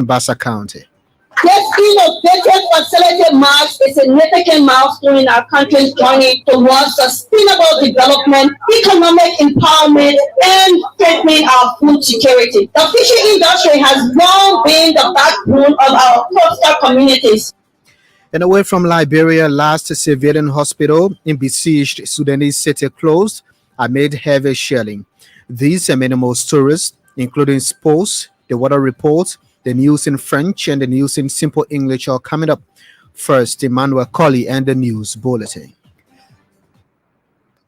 Bassa County. This innovative facility marks a significant milestone in our country's journey towards sustainable development, economic empowerment, and strengthening our food security. The fishing industry has long been the backbone of our coastal communities. And away from Liberia, last civilian hospital in besieged Sudanese city closed amid heavy shelling. These and many more stories, including sports, the weather report, the news in French, and the news in simple English, are coming up. First, Emmanuel Colley and the news bulletin.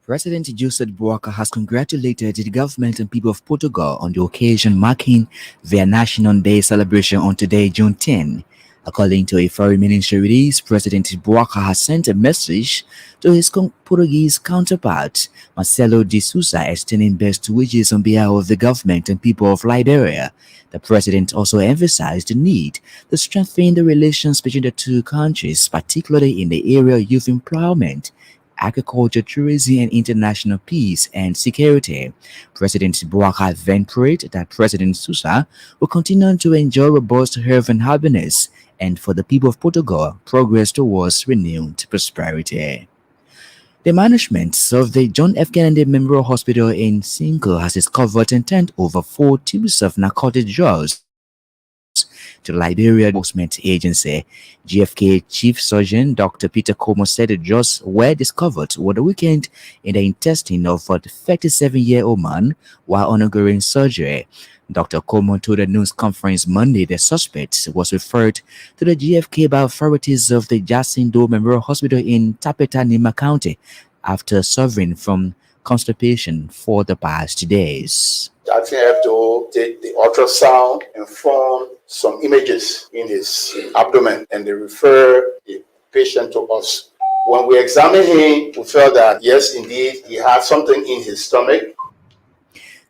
President Joseph Boakai has congratulated the government and people of Portugal on the occasion marking their National Day celebration on today, June 10. According to a foreign ministry release, President Boakai has sent a message to his Portuguese counterpart, Marcelo de Sousa, extending best wishes on behalf of the government and people of Liberia. The president also emphasized the need to strengthen the relations between the two countries, particularly in the area of youth employment, agriculture, tourism, and international peace and security. President Boakai then prayed that President Sousa will continue to enjoy robust health and happiness, and for the people of Portugal, progress towards renewed prosperity. The management of the John F. Kennedy Memorial Hospital in Cinco has discovered and turned over 4 tubes of narcotic drugs to the Liberia Enforcement Agency. GFK Chief Surgeon Dr. Peter Como said the drugs were discovered over the weekend in the intestine of a 37-year-old man while undergoing surgery. Dr. Como told a news conference Monday the suspect was referred to the GFK by authorities of the Jacinto Memorial Hospital in Tapeta, Nima County, after suffering from constipation for the past days. Jackson had to take the ultrasound and form some images in his abdomen, and they refer the patient to us. When we examined him, we felt that yes, indeed, he had something in his stomach.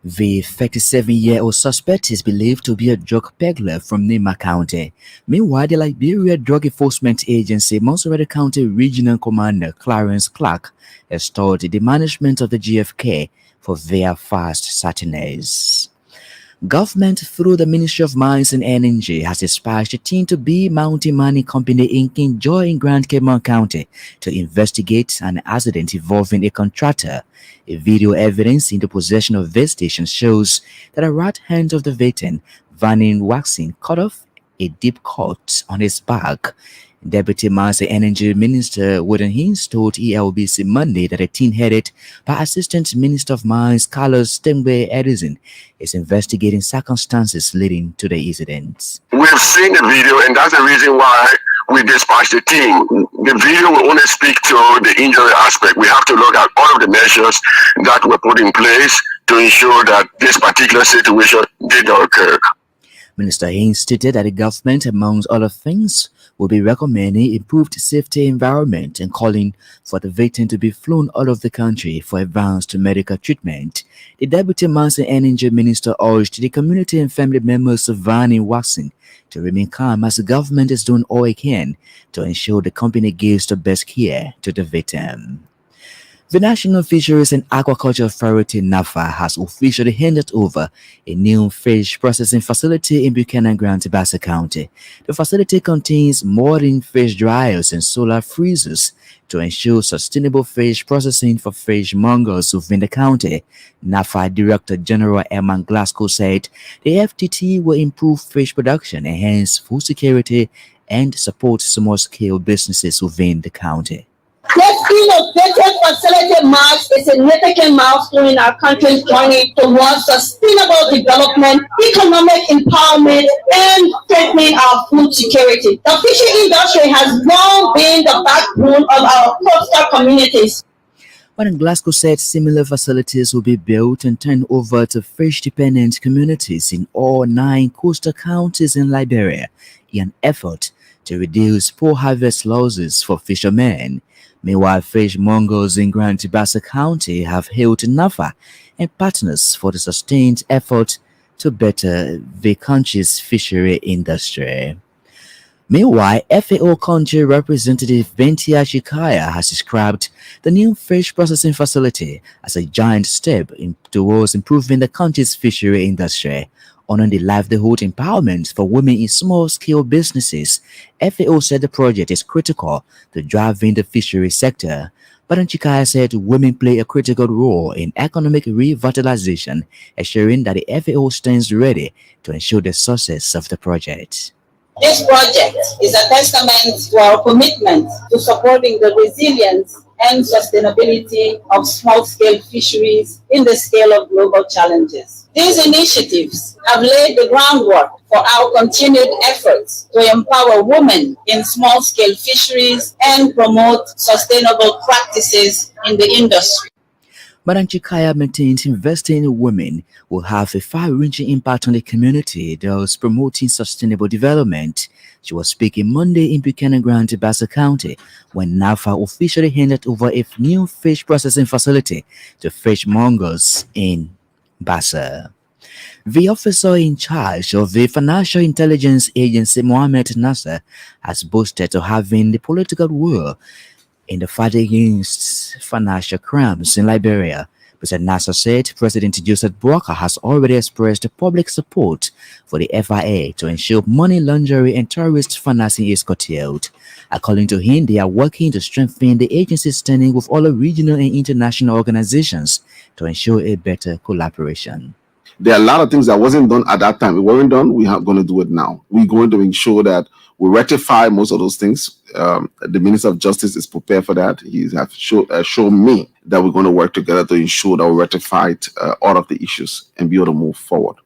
The 37-year-old suspect is believed to be a drug peddler from Nima County. Meanwhile, the Liberia Drug Enforcement Agency Montserrat County Regional Commander Clarence Clark has told the management of the GFK for their fast certitudes. Government, through the Ministry of Mines and Energy, has dispatched a team to B Mountain Mining Company in Kinjoy in Grand Cayman County to investigate an accident involving a contractor. A video evidence in the possession of this station shows that a right hand of the victim, Vanning Waxing, cut off a deep cut on his back. Deputy Mines and Energy Minister Wooden Hines told Elbc Monday that a team headed by Assistant Minister of Mines Carlos Tembe Edison is investigating circumstances leading to the incident. We've seen the video, and that's the reason why we dispatched the team. The video will only speak to the injury aspect. We have to look at all of the measures that were put in place to ensure that this particular situation did not occur. Minister Haynes stated that the government, among other things, will be recommending improved safety environment and calling for the victim to be flown out of the country for advanced medical treatment. The Deputy Mines and Energy Minister urged the community and family members of Vanning Waxing to remain calm as the government is doing all it can to ensure the company gives the best care to the victim. The National Fisheries and Aquaculture Authority (NAFA) has officially handed over a new fish processing facility in Buchanan Grant, Bassa County. The facility contains modern fish dryers and solar freezers to ensure sustainable fish processing for fishmongers within the county. NAFA Director General Herman Glasgow said the FTT will improve fish production, enhance food security, and support small-scale businesses within the county. This innovative facility marks a significant milestone in our country's journey towards sustainable development, economic empowerment, and strengthening our food security. The fishing industry has long been the backbone of our coastal communities. When Glasgow said similar facilities will be built and turned over to fish-dependent communities in all 9 coastal counties in Liberia in an effort to reduce poor harvest losses for fishermen. Meanwhile, fishmongers in Grand Bassa County have hailed NAFA and partners for the sustained effort to better the country's fishery industry. Meanwhile, FAO country representative Ventia Shikaya has described the new fish processing facility as a giant step towards improving the country's fishery industry. on the livelihood empowerment for women in small-scale businesses. FAO said the project is critical to driving the fishery sector. Madam Chikaya said women play a critical role in economic revitalization, assuring that the FAO stands ready to ensure the success of the project. This project is a testament to our commitment to supporting the resilience and sustainability of small-scale fisheries in the scale of global challenges. These initiatives have laid the groundwork for our continued efforts to empower women in small-scale fisheries and promote sustainable practices in the industry. Madam Chikaya maintains investing in women will have a far-reaching impact on the community, thus promoting sustainable development. She was speaking Monday in Buchanan Grant, Bassa County, when NAFA officially handed over a new fish processing facility to fishmongers in Bassa. The officer in charge of the Financial Intelligence Agency, Mohamed Nasser, has boasted to having the political will in the fight against financial crimes in Liberia. President Nasser said President Joseph Boakai has already expressed public support for the FIA to ensure money laundering and terrorist financing is curtailed. According to him, they are working to strengthen the agency's standing with other regional and international organizations to ensure a better collaboration. There are a lot of things that wasn't done at that time. It wasn't done. We are going to do it now. We're going to ensure that we rectify most of those things. The Minister of Justice is prepared for that. He has shown me that we're going to work together to ensure that we rectify all of the issues and be able to move forward.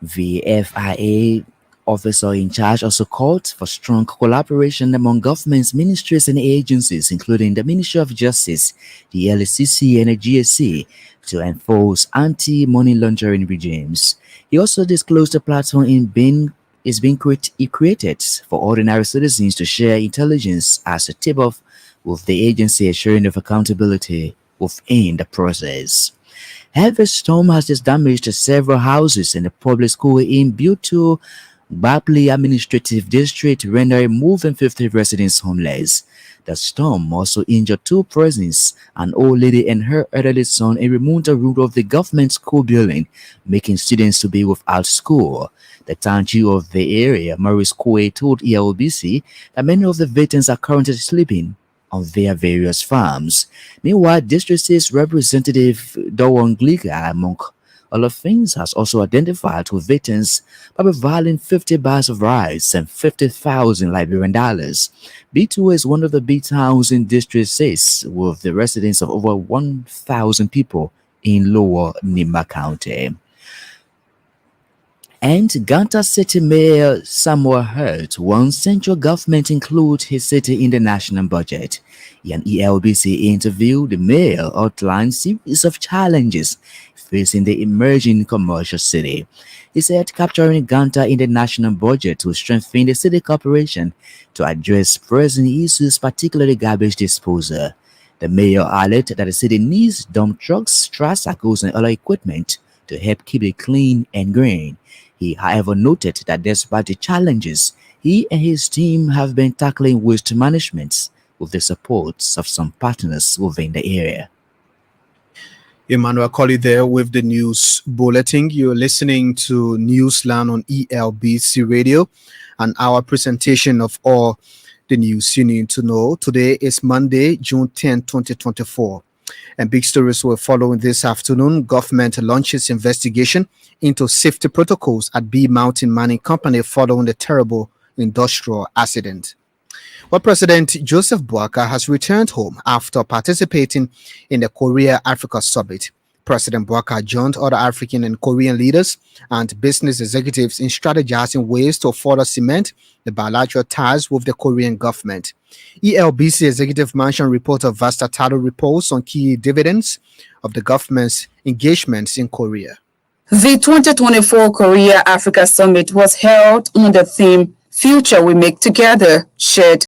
The FIA officer in charge also called for strong collaboration among governments, ministries, and agencies, including the Ministry of Justice, the Elbc, and the GSC, to enforce anti-money laundering regimes. He also disclosed a platform is being created for ordinary citizens to share intelligence as a tip-off with the agency, assuring of accountability within the process. Heavy storm has just damaged several houses in the public school in Butu Bapley Administrative District, rendering more than 50 residents homeless. The storm also injured two persons, an old lady and her elderly son, and removed the roof of the government school building, making students to be without school. The town chief of the area, Maurice Koe, told Elbc that many of the victims are currently sleeping on their various farms. Meanwhile, District 6 Representative Dawon Gliga, among other things, has also identified two victims by providing 50 bags of rice and 50,000 Liberian dollars. B2 is one of the big towns in District 6 with the residents of over 1,000 people in Lower Nimba County. And Ganta City Mayor Samuel Hurt wants central government include his city in the national budget. In an Elbc interview, the mayor outlined a series of challenges facing the emerging commercial city. He said capturing Ganta in the national budget will strengthen the city corporation to address pressing issues, particularly garbage disposal. The mayor added that the city needs dump trucks, tricycles, and other equipment to help keep it clean and green. He, however, noted that despite the challenges, he and his team have been tackling waste management with the support of some partners within the area. Emmanuel Colley there with the news bulletin. You're listening to Newsland on ELBC Radio, and our presentation of all the news you need to know. Today is Monday, June 10, 2024. And big stories will follow this afternoon. Government launches investigation into safety protocols at B Mountain Mining Company following the terrible industrial accident. Well, President Joseph Boakai has returned home after participating in the Korea-Africa Summit. President Boakai joined other African and Korean leaders and business executives in strategizing ways to further cement the bilateral ties with the Korean government. ELBC Executive Mansion reporter Vasta Talo reports on key dividends of the government's engagements in Korea. The 2024 Korea-Africa Summit was held under the theme Future We Make Together, Shared